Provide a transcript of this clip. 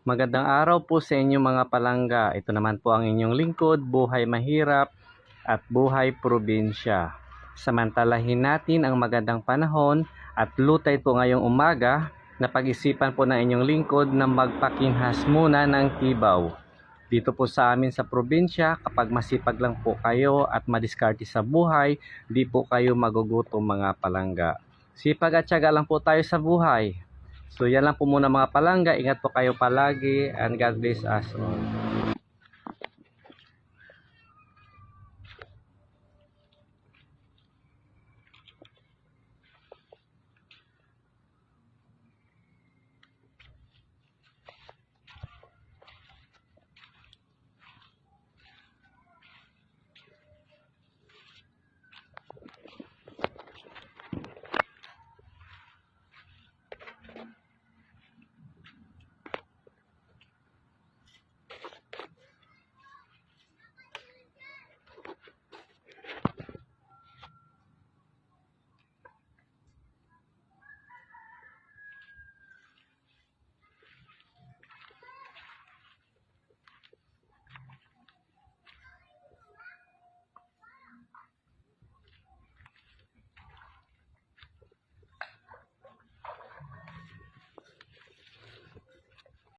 Magandang araw po sa inyo mga palangga. Ito naman po ang inyong lingkod, Buhay Mahirap at Buhay Probinsya. Samantalahin natin ang magandang panahon at lutay po ngayong umaga na pag-isipan po ng inyong lingkod na magpakinhas muna ng tibaw. Dito po sa amin sa probinsya, kapag masipag lang po kayo at madiskarte sa buhay, di po kayo magugutom mga palangga. Sipag at tiyaga lang po tayo sa buhay. So yan lang po muna mga palangga. Ingat po kayo palagi and God bless us all.